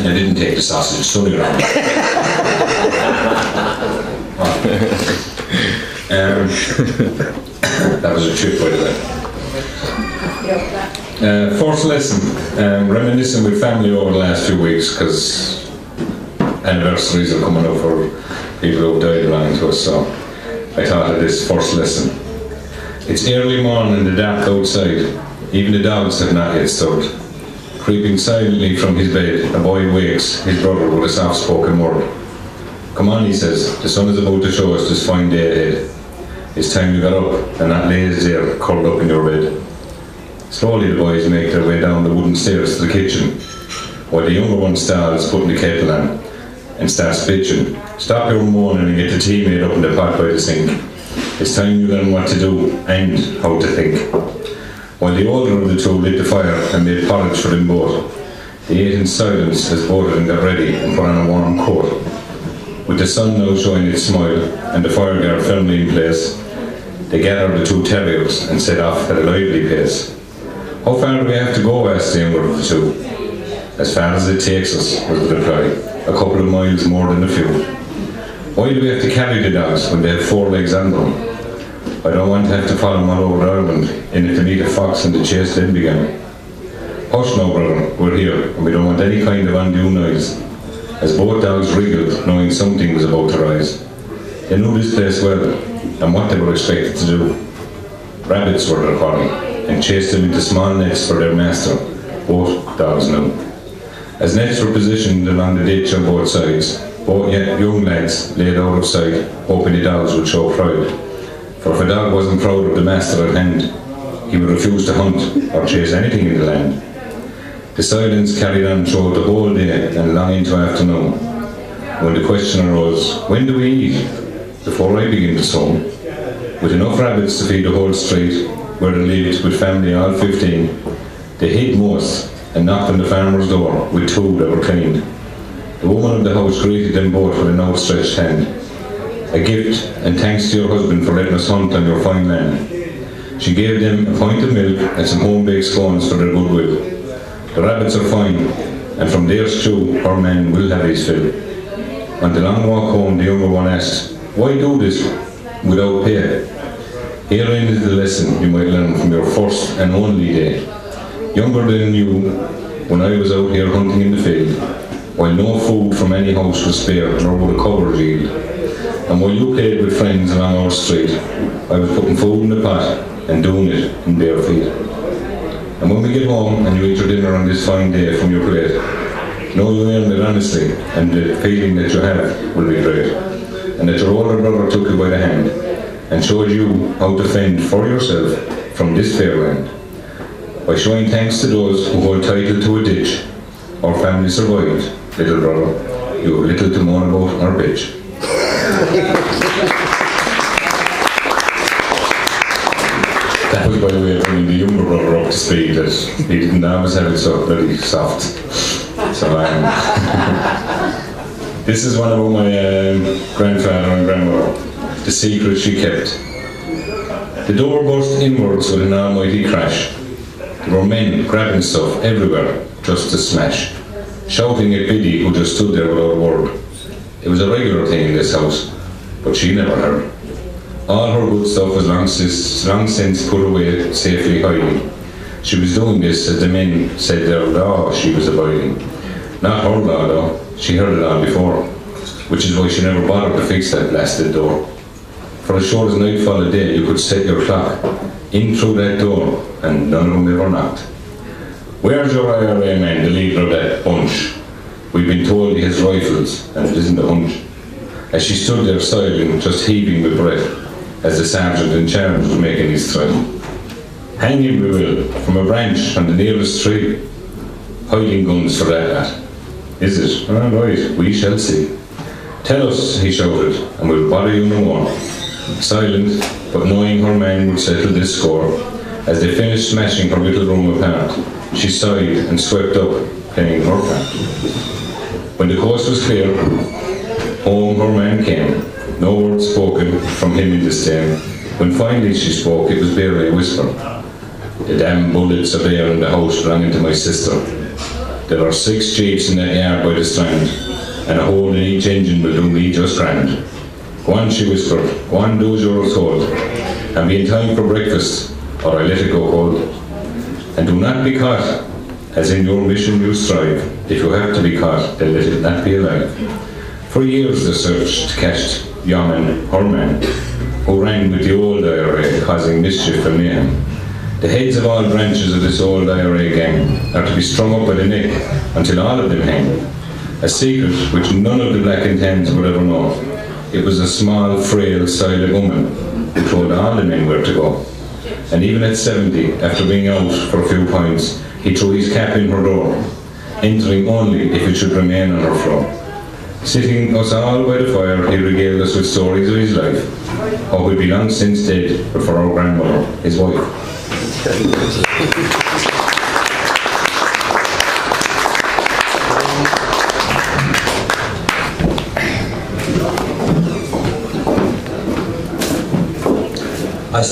I didn't take the sausage, sunny around. That was a trip, by the way. First lesson, reminiscing with family over the last few weeks, because anniversaries are coming up for people who have died around to us, so I thought of this first lesson. It's early morning in the dark outside. Even the dogs have not yet stirred. Creeping silently from his bed, a boy wakes his brother with a soft-spoken word. "Come on," he says, "the sun is about to show us this fine day ahead. It's time you got up and not lays there curled up in your bed." Slowly the boys make their way down the wooden stairs to the kitchen, while the younger one stalls putting the kettle on and starts bitching. "Stop your moaning and get the tea made up in the pot by the sink. It's time you learn what to do and how to think." While the older of the two lit the fire and made porridge for them both, they ate in silence as both of them got ready and put on a warm coat. With the sun now showing its smile and the fire guard firmly in place, they gathered the two terriers and set off at a lively pace. "How far do we have to go?" asked the younger of the two. "As far as it takes us," was the reply. "A couple of miles more than a few." "Why do we have to carry the dogs when they have 4 legs on them?" "I don't want to have to follow them all over Ireland, and if they meet a fox and the chase then began." "Hush now, brother, we're here, and we don't want any kind of undue noise." As both dogs wriggled, knowing something was about to rise. They knew this place well, and what they were expected to do. Rabbits were their quarry, and chased them into small nets for their master, both dogs knew. As nets were positioned along the ditch on both sides, both young lads laid out of sight, hoping the dogs would show pride. For if a dog wasn't proud of the master at hand, he would refuse to hunt or chase anything in the land. The silence carried on throughout the whole day and long into afternoon, when the question arose, "When do we eat?" "Before I begin to sow." With enough rabbits to feed the whole street, where they lived with family all 15, they hid most and knocked on the farmer's door with 2 that were cleaned. The woman of the house greeted them both with an outstretched hand. "A gift, and thanks to your husband for letting us hunt on your fine land." She gave them a pint of milk and some home-baked scones for their goodwill. "The rabbits are fine, and from their stew, our man will have his fill." On the long walk home, the younger one asked, "Why do this without pay?" Herein is the lesson you might learn from your first and only day. Younger than you, when I was out here hunting in the field, while no food from any house was spared, nor would a cupboard yield. And while you played with friends along our street, I was putting food in the pot and doing it in bare feet. And when we get home and you eat your dinner on this fine day from your plate, know you earned it honestly, and the feeling that you have will be great. And that your older brother took you by the hand and showed you how to fend for yourself from this fair land. By showing thanks to those who hold title to a ditch, our family survived, little brother. You have little to mourn about or bitch. That was by the way of bringing the younger brother up to speed, that he didn't always have it so bloody soft. So this is one about my grandfather and grandmother, the secret she kept. The door burst inwards with an almighty crash. There were men grabbing stuff everywhere just to smash, shouting at Biddy, who just stood there without a word. It was a regular thing in this house, but she never heard. All her good stuff was long since put away safely hiding. She was doing this as the men said their law she was abiding. Not her law though, she heard it all before, which is why she never bothered to fix that blasted door. For as sure as nightfall a day, you could set your clock in through that door, and none of them ever knocked. "Where's your IRA man, the leader of that bunch? We've been told he has rifles, and it isn't a hunch." As she stood there silent, just heaving with breath, as the sergeant in charge was making his threat. "Hang him we will, from a branch on the nearest tree. Hiding guns for that lad. Is it? All right, we shall see. Tell us," he shouted, "and we'll bother you no more." Silent, but knowing her man would settle this score, as they finished smashing her little room apart, she sighed and swept up, playing her part. When the coast was clear, home her man came, no word spoken from him in disdain. When finally she spoke, it was barely a whisper. "The damn bullets of air in the house rang into my sister. There are 6 jeeps in that yard by the strand, and a hole in each engine will do me just grand. Go on, she whispered, go on, do as you're told, and be in time for breakfast, or I let it go cold. And do not be caught, as in your mission you strive. If you have to be caught, then let it not be alive. For years they searched to catch Yeoman Herman, who ran with the old IRA, causing mischief and mayhem. The heads of all branches of this old IRA gang are to be strung up by the neck until all of them hang. A secret which none of the black and tans would ever know. It was a small, frail, silent woman who told all the men where to go. And even at 70, after being out for a few pints, he threw his cap in her door, entering only if it should remain on her floor. Sitting us all by the fire, he regaled us with stories of his life. Oh, he'd be long since dead, but for our grandmother, his wife. I